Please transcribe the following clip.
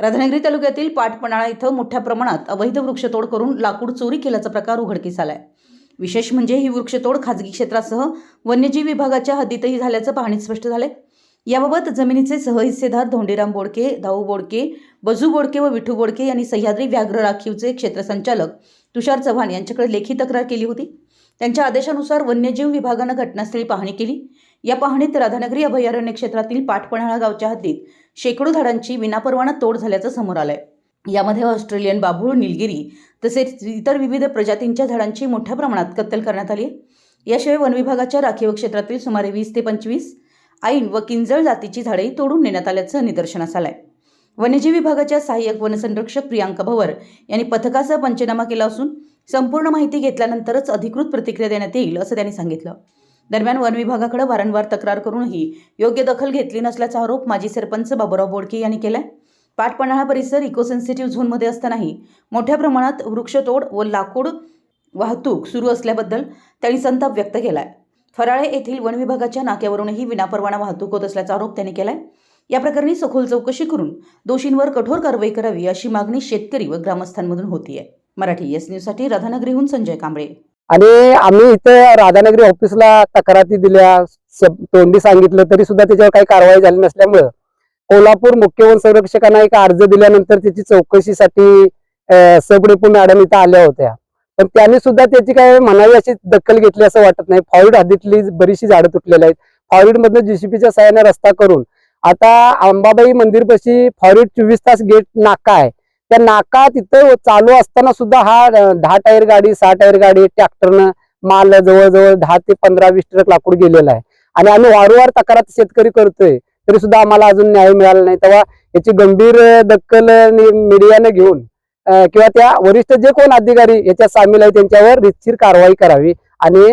राधानगरी तालुक्यातील पाटपणाळा इथं मोठ्या प्रमाणात अवैध वृक्षतोड करून लाकूड चोरी केल्याचा प्रकार उघडकीस आलाय। विशेष म्हणजे ही वृक्षतोड खाजगी क्षेत्रासह वन्यजीव विभागाच्या हद्दीतही झाल्याचं पाहणीत स्पष्ट झालंय। याबाबत जमिनीचे सहहिस्सेदार धोंडीराम बोडके, दाऊ बोडके, बजू बोडके व विठू बोडके यांनी सह्याद्री व्याघ्र राखीवचे क्षेत्र संचालक तुषार चव्हाण यांच्याकडे लेखी तक्रार केली होती। त्यांच्या आदेशानुसार वन्यजीव विभागाने घटनास्थळी पाहणी केली। या पाहणीत राधानगरी अभयारण्य क्षेत्रातील पाटपणाळा गावच्या हद्दीत शेकडो झाडांची विनापरवाना तोड झाल्याचं समोर आलंय। यामध्ये ऑस्ट्रेलियन बाभूळ, निलगिरी तसेच इतर विविध प्रजातींच्या झाडांची मोठ्या प्रमाणात कत्तल करण्यात आली। याशिवाय वन विभागाच्या राखीव क्षेत्रातील सुमारे 20 ते 25 ऐन व किंजळ जातीची झाडेही तोडून नेण्यात आल्याचं निदर्शनास आलंय। वन्यजीव विभागाच्या सहाय्यक वनसंरक्षक प्रियांका भवर यांनी पथकाचा पंचनामा केला असून संपूर्ण माहिती घेतल्यानंतरच अधिकृत प्रतिक्रिया देण्यात येईल असं त्यांनी सांगितलं। दरम्यान वन विभागाकडे वारंवार तक्रार करूनही योग्य दखल घेतली नसल्याचा आरोप माजी सरपंच बाबूराव बोडके यांनी केलाय। पाटपणाळा परिसर इको सेन्सिटिव्ह झोनमध्ये असतानाही मोठ्या प्रमाणात वृक्षतोड व लाकूड वाहतूक सुरू असल्याबद्दल त्यांनी संताप व्यक्त केलाय। फराळे येथील वन विभागाच्या नाक्यावरूनही विनापरवाना वाहतूक होत असल्याचा आरोप त्यांनी केलाय। या प्रकरणी सखोल चौकशी करून दोषींवर कठोर कारवाई करावी अशी मागणी शेतकरी व ग्रामस्थांमधून होतीये। मराठी एस न्यूज साठी राधानगरीहून संजय कांबळे। आणि आम्ही इथे राधानगरी ऑफिसला तक्रारी दिल्या, तोंडी सांगितलं तरी सुद्धा त्याच्यावर काही कारवाई झाली नसल्यामुळे कोल्हापूर मुख्य वन संरक्षकांना एक अर्ज दिल्यानंतर त्याची चौकशीसाठी सब डेपो मॅडम इथं आल्या होत्या, पण त्यांनी सुद्धा त्याची काय म्हणावी अशी दखल घेतली असं वाटत नाही। फॉरेस्ट हद्दीतली बरीचशी झाडं तुटलेली आहेत। फॉरेस्ट मधनं JCBच्या सहाय्याने रस्ता करून आता अंबाबाई मंदिरपाशी फॉरेस्ट 24 तास गेट नाका आहे, त्या नाका तिथं चालू असताना सुद्धा हा 10 टायर गाडी, 6 टायर गाडी, ट्रॅक्टरनं माल जवळजवळ 10 ते 15-20 ट्रक लाकूड गेलेला आहे। आणि आम्ही वारंवार तक्रार शेतकरी करतोय तरी सुद्धा आम्हाला अजून न्याय मिळाला नाही। तेव्हा याची गंभीर दखल मीडियाने घेऊन किंवा त्या वरिष्ठ जे कोण अधिकारी याच्यात सामील आहे त्यांच्यावर रीतसर कारवाई करावी आणि